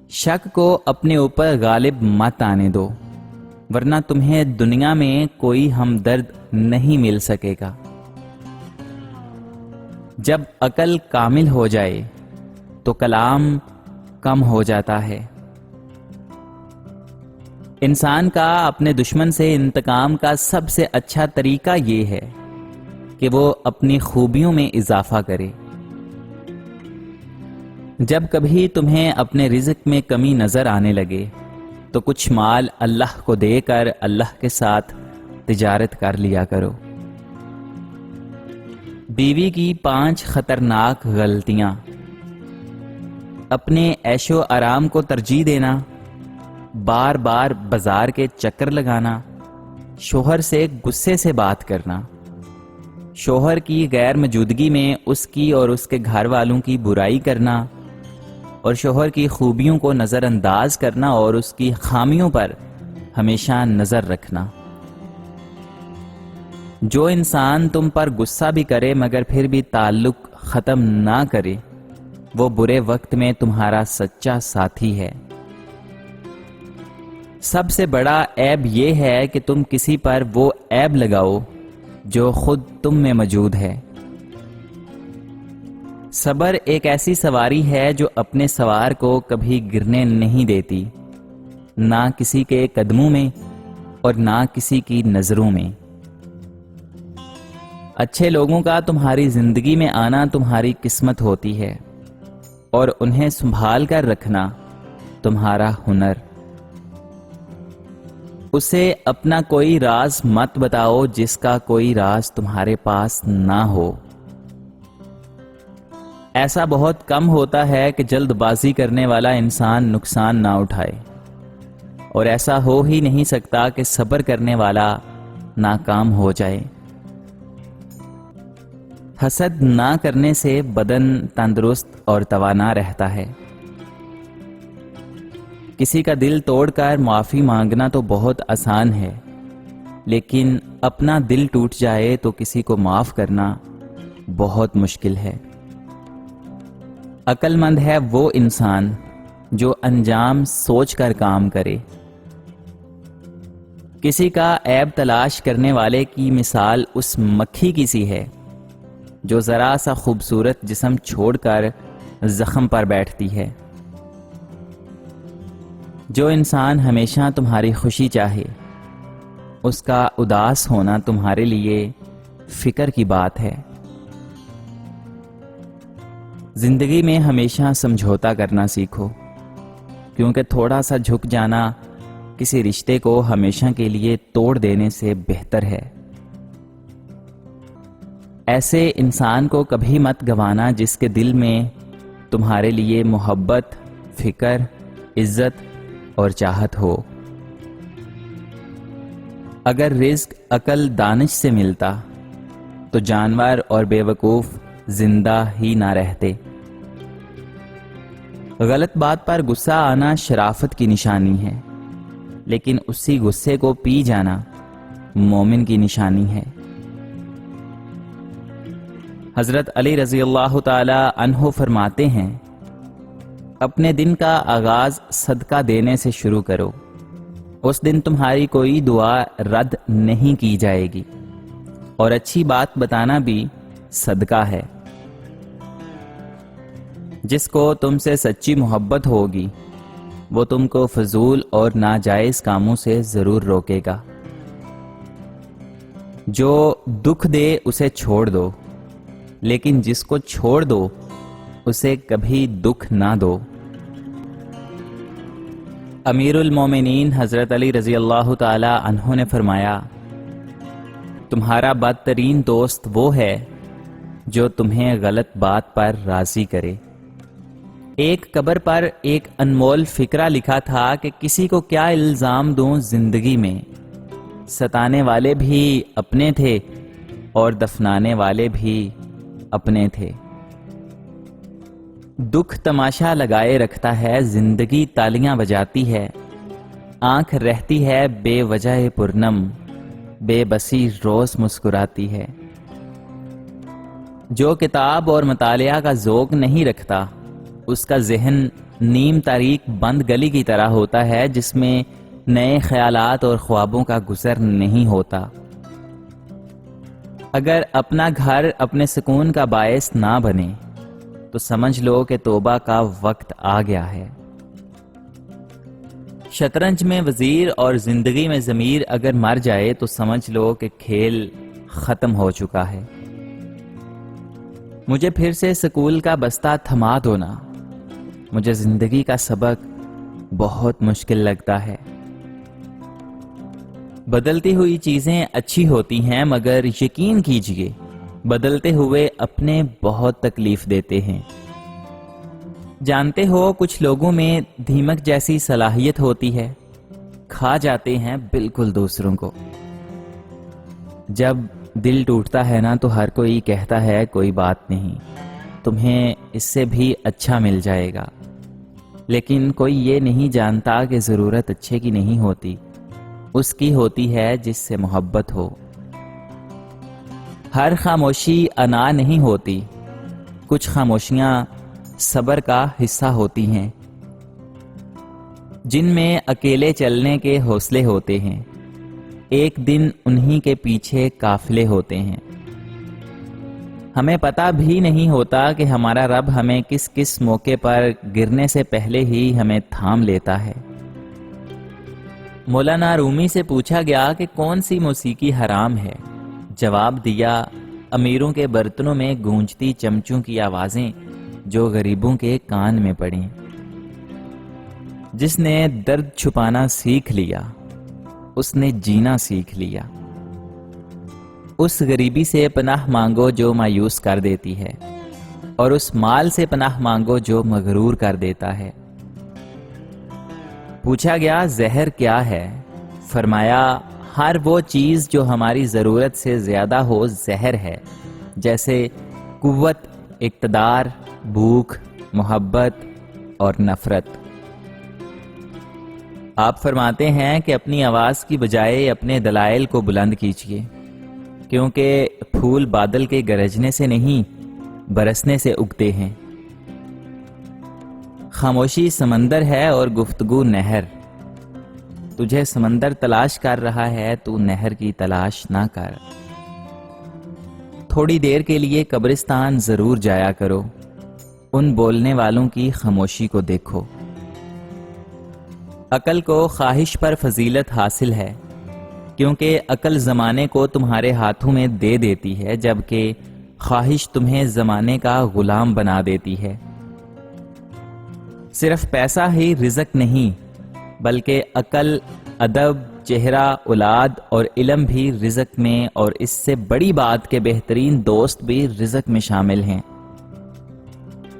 شک کو اپنے اوپر غالب مت آنے دو، ورنہ تمہیں دنیا میں کوئی ہمدرد نہیں مل سکے گا۔ جب عقل کامل ہو جائے تو کلام کم ہو جاتا ہے۔ انسان کا اپنے دشمن سے انتقام کا سب سے اچھا طریقہ یہ ہے کہ وہ اپنی خوبیوں میں اضافہ کرے۔ جب کبھی تمہیں اپنے رزق میں کمی نظر آنے لگے تو کچھ مال اللہ کو دے کر اللہ کے ساتھ تجارت کر لیا کرو۔ بیوی کی 5 خطرناک غلطیاں: اپنے عیش و آرام کو ترجیح دینا، بار بار بازار کے چکر لگانا، شوہر سے غصے سے بات کرنا، شوہر کی غیر موجودگی میں اس کی اور اس کے گھر والوں کی برائی کرنا، اور شوہر کی خوبیوں کو نظر انداز کرنا اور اس کی خامیوں پر ہمیشہ نظر رکھنا۔ جو انسان تم پر غصہ بھی کرے مگر پھر بھی تعلق ختم نہ کرے، وہ برے وقت میں تمہارا سچا ساتھی ہے۔ سب سے بڑا عیب یہ ہے کہ تم کسی پر وہ عیب لگاؤ جو خود تم میں موجود ہے۔ صبر ایک ایسی سواری ہے جو اپنے سوار کو کبھی گرنے نہیں دیتی، نہ کسی کے قدموں میں اور نہ کسی کی نظروں میں۔ اچھے لوگوں کا تمہاری زندگی میں آنا تمہاری قسمت ہوتی ہے، اور انہیں سنبھال کر رکھنا تمہارا ہنر۔ اسے اپنا کوئی راز مت بتاؤ جس کا کوئی راز تمہارے پاس نہ ہو۔ ایسا بہت کم ہوتا ہے کہ جلد بازی کرنے والا انسان نقصان نہ اٹھائے، اور ایسا ہو ہی نہیں سکتا کہ صبر کرنے والا ناکام ہو جائے۔ حسد نہ کرنے سے بدن تندرست اور توانا رہتا ہے۔ کسی کا دل توڑ کر معافی مانگنا تو بہت آسان ہے، لیکن اپنا دل ٹوٹ جائے تو کسی کو معاف کرنا بہت مشکل ہے۔ عقل مند ہے وہ انسان جو انجام سوچ کر کام کرے۔ کسی کا عیب تلاش کرنے والے کی مثال اس مکھی کی سی ہے جو ذرا سا خوبصورت جسم چھوڑ کر زخم پر بیٹھتی ہے۔ جو انسان ہمیشہ تمہاری خوشی چاہے، اس کا اداس ہونا تمہارے لیے فکر کی بات ہے۔ زندگی میں ہمیشہ سمجھوتا کرنا سیکھو، کیونکہ تھوڑا سا جھک جانا کسی رشتے کو ہمیشہ کے لیے توڑ دینے سے بہتر ہے۔ ایسے انسان کو کبھی مت گوانا جس کے دل میں تمہارے لیے محبت، فکر، عزت اور چاہت ہو۔ اگر رزق عقل دانش سے ملتا تو جانور اور بے وقوف زندہ ہی نہ رہتے۔ غلط بات پر غصہ آنا شرافت کی نشانی ہے، لیکن اسی غصے کو پی جانا مومن کی نشانی ہے۔ حضرت علی رضی اللہ تعالی عنہ فرماتے ہیں، اپنے دن کا آغاز صدقہ دینے سے شروع کرو، اس دن تمہاری کوئی دعا رد نہیں کی جائے گی، اور اچھی بات بتانا بھی صدقہ ہے۔ جس کو تم سے سچی محبت ہوگی وہ تم کو فضول اور ناجائز کاموں سے ضرور روکے گا۔ جو دکھ دے اسے چھوڑ دو، لیکن جس کو چھوڑ دو اسے کبھی دکھ نہ دو۔ امیر المومنین حضرت علی رضی اللہ تعالی عنہ نے فرمایا، تمہارا بدترین دوست وہ ہے جو تمہیں غلط بات پر راضی کرے۔ ایک قبر پر ایک انمول فقرہ لکھا تھا کہ کسی کو کیا الزام دوں زندگی میں، ستانے والے بھی اپنے تھے اور دفنانے والے بھی اپنے تھے۔ دکھ تماشا لگائے رکھتا ہے، زندگی تالیاں بجاتی ہے، آنکھ رہتی ہے بے وجہ پرنم، بے بسی روز مسکراتی ہے۔ جو کتاب اور مطالعہ کا ذوق نہیں رکھتا اس کا ذہن نیم تاریک بند گلی کی طرح ہوتا ہے جس میں نئے خیالات اور خوابوں کا گزر نہیں ہوتا۔ اگر اپنا گھر اپنے سکون کا باعث نہ بنے تو سمجھ لو کہ توبہ کا وقت آ گیا ہے۔ شطرنج میں وزیر اور زندگی میں ضمیر اگر مر جائے تو سمجھ لو کہ کھیل ختم ہو چکا ہے۔ مجھے پھر سے سکول کا بستہ تھما دو نا، مجھے زندگی کا سبق بہت مشکل لگتا ہے۔ بدلتی ہوئی چیزیں اچھی ہوتی ہیں مگر یقین کیجئے بدلتے ہوئے اپنے بہت تکلیف دیتے ہیں۔ جانتے ہو کچھ لوگوں میں دھیمک جیسی صلاحیت ہوتی ہے، کھا جاتے ہیں بالکل دوسروں کو۔ جب دل ٹوٹتا ہے نا تو ہر کوئی کہتا ہے کوئی بات نہیں، تمہیں اس سے بھی اچھا مل جائے گا، لیکن کوئی یہ نہیں جانتا کہ ضرورت اچھے کی نہیں ہوتی، اس کی ہوتی ہے جس سے محبت ہو۔ ہر خاموشی انا نہیں ہوتی، کچھ خاموشیاں صبر کا حصہ ہوتی ہیں، جن میں اکیلے چلنے کے حوصلے ہوتے ہیں، ایک دن انہی کے پیچھے قافلے ہوتے ہیں۔ ہمیں پتہ بھی نہیں ہوتا کہ ہمارا رب ہمیں کس کس موقع پر گرنے سے پہلے ہی ہمیں تھام لیتا ہے۔ مولانا رومی سے پوچھا گیا کہ کون سی موسیقی حرام ہے؟ جواب دیا، امیروں کے برتنوں میں گونجتی چمچوں کی آوازیں جو غریبوں کے کان میں پڑیں۔ جس نے درد چھپانا سیکھ لیا اس نے جینا سیکھ لیا۔ اس غریبی سے پناہ مانگو جو مایوس کر دیتی ہے، اور اس مال سے پناہ مانگو جو مغرور کر دیتا ہے۔ پوچھا گیا زہر کیا ہے؟ فرمایا ہر وہ چیز جو ہماری ضرورت سے زیادہ ہو زہر ہے، جیسے قوت، اقتدار، بھوک، محبت اور نفرت۔ آپ فرماتے ہیں کہ اپنی آواز کی بجائے اپنے دلائل کو بلند کیجیے، کیونکہ پھول بادل کے گرجنے سے نہیں برسنے سے اگتے ہیں۔ خاموشی سمندر ہے اور گفتگو نہر۔ تجھے سمندر تلاش کر رہا ہے، تو نہر کی تلاش نہ کر۔ تھوڑی دیر کے لیے قبرستان ضرور جایا کرو، ان بولنے والوں کی خاموشی کو دیکھو۔ عقل کو خواہش پر فضیلت حاصل ہے، کیونکہ عقل زمانے کو تمہارے ہاتھوں میں دے دیتی ہے، جبکہ خواہش تمہیں زمانے کا غلام بنا دیتی ہے۔ صرف پیسہ ہی رزق نہیں، بلکہ عقل، ادب، چہرہ، اولاد اور علم بھی رزق میں، اور اس سے بڑی بات کہ بہترین دوست بھی رزق میں شامل ہیں۔